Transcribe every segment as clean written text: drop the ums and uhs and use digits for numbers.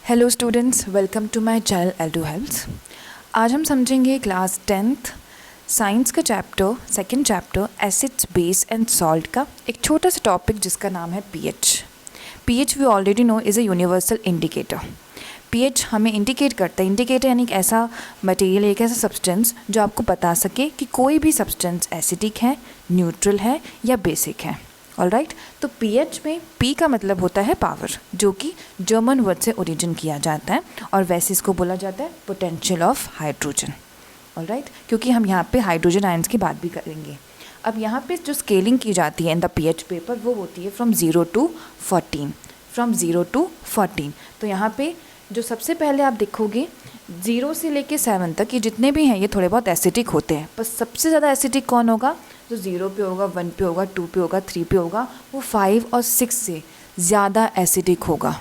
Hello students, welcome to my channel Aldo Helps. आज हम समझेंगे क्लास 10th साइंस का chapter second chapter acids base and salt का एक छोटा सा टॉपिक जिसका नाम है pH. PH we already know is a universal indicator. PH हमें इंडिकेट करता है, इंडिकेटर यानी एक ऐसा मटेरियल, एक ऐसा सब्सटेंस जो आपको बता सके कि कोई भी सब्सटेंस एसिडिक है, न्यूट्रल है या बेसिक है। ऑलराइट, तो पीएच में पी का मतलब होता है पावर, जो कि जर्मन वर्ड से ओरिजिन किया जाता है और वैसे इसको बोला जाता है पोटेंशियल ऑफ हाइड्रोजन। ऑलराइट, क्योंकि हम यहाँ पे हाइड्रोजन आयंस की बात भी करेंगे। अब यहाँ पे जो स्केलिंग की जाती है इन द पीएच पेपर वो होती है फ्रॉम 0 to 14, फ्रॉम 0 to 14। तो यहाँ पे जो सबसे पहले आप देखोगे 0 से लेके 7 तक ये जितने भी हैं ये थोड़े बहुत एसिडिक होते हैं, पर सबसे ज़्यादा एसिडिक कौन होगा? जो 0 पे होगा, 1 पे होगा, 2 पे होगा, 3 पे होगा, वो 5 और 6 से ज़्यादा एसिडिक होगा।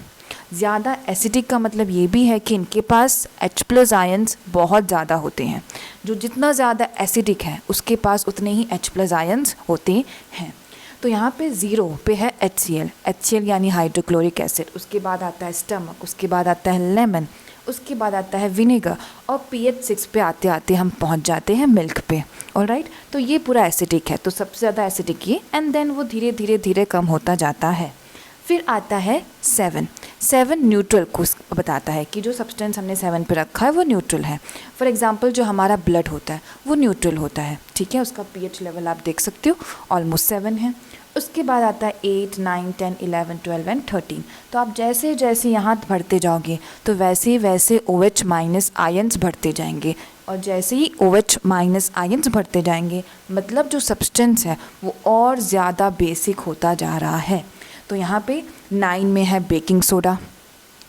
ज़्यादा एसिडिक का मतलब ये भी है कि इनके पास H+ आयंस बहुत ज़्यादा होते हैं। जो जितना ज़्यादा एसिडिक है उसके पास उतने ही H+ आयंस होते हैं। तो यहाँ पे 0 पे है HCl यानी हाइड्रोक्लोरिक एसिड, उसके बाद आता है स्टमक, उसके बाद आता है लेमन, उसके बाद आता है विनेगर और pH 6 पे आते आते हम पहुँच जाते हैं मिल्क पे। ऑलराइट, तो ये पूरा एसिडिक है, तो सबसे ज़्यादा एसिडिक ये, एंड देन वो धीरे धीरे धीरे कम होता जाता है। फिर आता है 7 न्यूट्रल को बताता है कि जो सब्सटेंस हमने 7 पे रखा है वो न्यूट्रल है। फॉर एग्जांपल जो हमारा ब्लड होता है वो न्यूट्रल होता है, ठीक है, उसका पीएच लेवल आप देख सकते हो ऑलमोस्ट 7 है। उसके बाद आता है 8, 9, 10, 11, 12 एंड 13। तो आप जैसे जैसे यहाँ बढ़ते जाओगे तो वैसे वैसे OH- आयंस बढ़ते जाएंगे, और जैसे ही OH- आयंस बढ़ते जाएंगे मतलब जो सब्सटेंस है वो और ज़्यादा बेसिक होता जा रहा है। तो यहाँ पे 9 में है बेकिंग सोडा,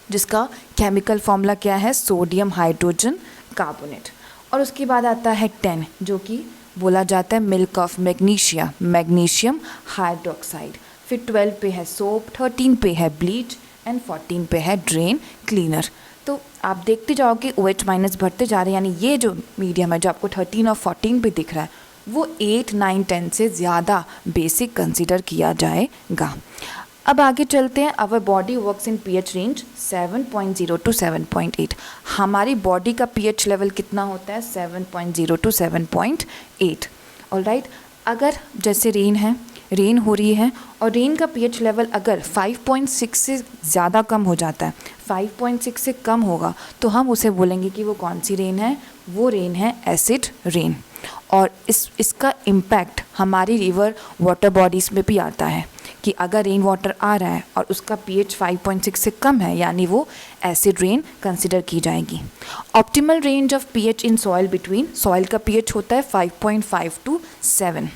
जिसका केमिकल फॉर्मूला क्या है? Sodium hydrogen carbonate. और उसके बाद आता है 10, जो कि बोला जाता है मिल्क ऑफ मैग्नीशियम हाइड्रोक्साइड। फिर 12 पे है सोप, 13 पे है ब्लीच एंड 14 पे है ड्रेन क्लीनर। तो आप देखते जाओगे OH- बढ़ते जा रहे हैं, यानी ये जो मीडियम है जो आपको 13 और 14 पे दिख रहा है वो 8, 9, 10 से ज़्यादा बेसिक कंसीडर किया जाएगा। अब आगे चलते हैं। Our body works in pH range 7.0 to 7.8। हमारी बॉडी का पीएच लेवल कितना होता है? 7.0 to 7.8। ऑलराइट, अगर जैसे रेन हो रही है और रेन का पीएच लेवल अगर 5.6 से ज़्यादा कम हो जाता है, 5.6 से कम होगा तो हम उसे बोलेंगे कि वो कौन सी रेन है? वो रेन है एसिड रेन। और इसका इम्पैक्ट हमारी रिवर वाटर बॉडीज़ में भी आता है कि अगर रेन वाटर आ रहा है और उसका पीएच 5.6 से कम है यानी वो एसिड रेन कंसिडर की जाएगी। Optimal range of pH in soil between, soil का पीएच होता है 5.5 to 7।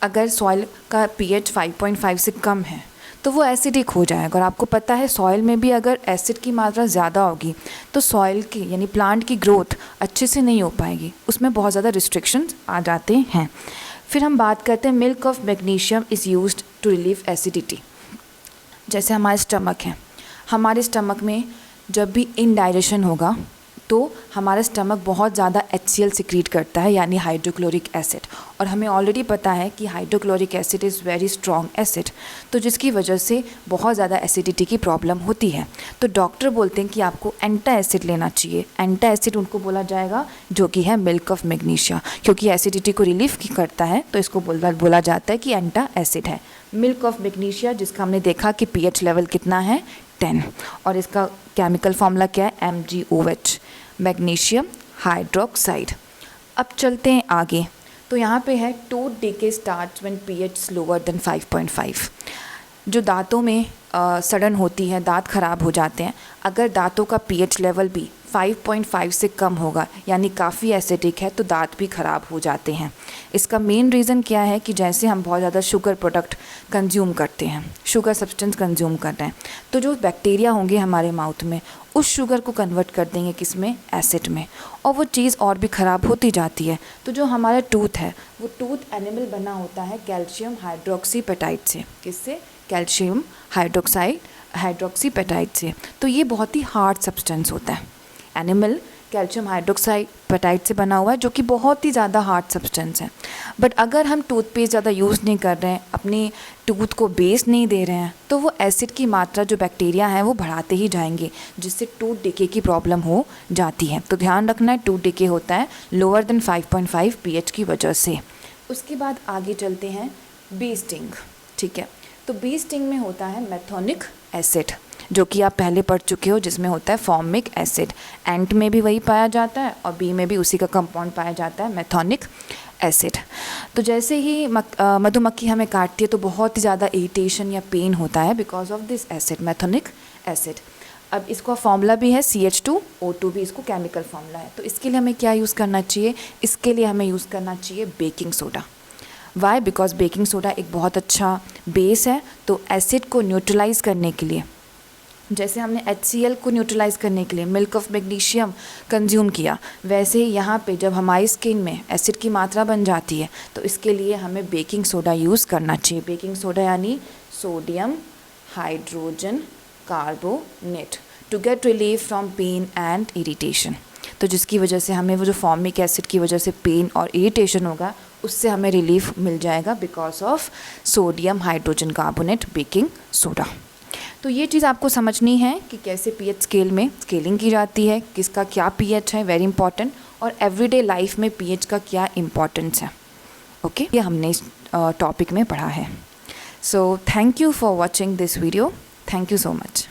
अगर सॉइल का पीएच 5.5 से कम है तो वो एसिडिक हो जाएगा। और आपको पता है सॉइल में भी अगर एसिड की मात्रा ज़्यादा होगी तो सॉइल की यानी प्लांट की ग्रोथ अच्छे से नहीं हो पाएगी, उसमें बहुत ज़्यादा रिस्ट्रिक्शंस आ जाते हैं। फिर हम बात करते हैं milk of magnesium is used to relieve acidity. जैसे हमारे स्टमक है, हमारे स्टमक में जब भी इनडाइजेशन होगा तो हमारा स्टमक बहुत ज़्यादा HCl सिक्रीट करता है यानी हाइड्रोक्लोरिक एसिड, और हमें ऑलरेडी पता है कि hydrochloric acid is very strong acid, तो जिसकी वजह से बहुत ज़्यादा एसिडिटी की प्रॉब्लम होती है। तो डॉक्टर बोलते हैं कि आपको एंटा एसिड लेना चाहिए। एंटा एसिड उनको बोला जाएगा जो कि है मिल्क ऑफ मैग्नीशिया, क्योंकि एसिडिटी को रिलीफ करता है तो इसको बोला जाता है कि एंटा एसिड है मिल्क ऑफ मैग्नीशिया, जिसका हमने देखा कि पीएच लेवल कितना है 10, और इसका केमिकल फॉर्मूला क्या है? MgOH, magnesium hydroxide. अब चलते हैं आगे। तो यहाँ पे है tooth decay starts when pH lower than 5.5। जो दांतों में सड़न होती है, दांत खराब हो जाते हैं, अगर दांतों का पीएच लेवल भी 5.5 से कम होगा यानी काफ़ी एसिडिक है तो दांत भी ख़राब हो जाते हैं। इसका मेन रीज़न क्या है कि जैसे हम बहुत ज़्यादा शुगर प्रोडक्ट कंज्यूम करते हैं, शुगर सब्सटेंस कंज्यूम कर रहे हैं, तो जो बैक्टीरिया होंगे हमारे माउथ में उस शुगर को कन्वर्ट कर देंगे किसमें? एसिड में, और वो चीज़ और भी ख़राब होती जाती है। तो जो हमारा टूथ है वो टूथ एनिमल बना होता है कैल्शियम हाइड्रोक्सीपेटाइट से। किससे? कैल्शियम हाइड्रोक्सीपेटाइट से। तो ये बहुत ही हार्ड सब्सटेंस होता है। एनिमल कैल्शियम हाइड्रोक्साइपेटाइट से बना हुआ है जो कि बहुत ही ज़्यादा हार्ड सब्सटेंस है। बट अगर हम टूथपेस्ट ज़्यादा यूज़ नहीं कर रहे हैं, अपनी टूथ को बेस नहीं दे रहे हैं, तो वो एसिड की मात्रा जो बैक्टीरिया हैं वो बढ़ाते ही जाएंगे, जिससे टूथ डिके की प्रॉब्लम हो जाती है। तो ध्यान रखना है, टूथ डिके होता है लोअर देन 5.5 pH की वजह से। उसके बाद आगे चलते हैं बी स्टिंग। ठीक है, तो बी स्टिंग में होता है मेथोनिक एसिड, जो कि आप पहले पढ़ चुके हो, जिसमें होता है फॉर्मिक एसिड। एंट में भी वही पाया जाता है और बी में भी उसी का कंपाउंड पाया जाता है, मेथोनिक एसिड। तो जैसे ही मधुमक्खी हमें काटती है तो बहुत ही ज़्यादा इरिटेशन या पेन होता है because of this acid, methanoic acid. अब इसका फॉर्मूला भी है CH2O2 भी इसको केमिकल फॉर्मूला है। तो इसके लिए हमें क्या यूज़ करना चाहिए? इसके लिए हमें यूज़ करना चाहिए baking soda. Why? Because baking soda एक बहुत अच्छा बेस है। तो एसिड को न्यूट्रलाइज करने के लिए, जैसे हमने HCl को न्यूट्रलाइज करने के लिए मिल्क ऑफ मैग्नीशियम कंज्यूम किया, वैसे ही यहाँ पे जब हमारी स्किन में एसिड की मात्रा बन जाती है तो इसके लिए हमें बेकिंग सोडा यूज़ करना चाहिए। बेकिंग सोडा यानी sodium hydrogen carbonate to get relief from pain and irritation. तो जिसकी वजह से हमें वो जो फॉर्मिक एसिड की वजह से पेन और इरिटेशन होगा, उससे हमें रिलीफ मिल जाएगा because of sodium hydrogen carbonate baking soda. तो ये चीज़ आपको समझनी है कि कैसे पीएच स्केल में स्केलिंग की जाती है, किसका क्या पीएच है, वेरी इंपॉर्टेंट, और एवरीडे लाइफ में पीएच का क्या इम्पोर्टेंस है। ओके, ये हमने इस टॉपिक में पढ़ा है। So thank you for watching this video. Thank you so much.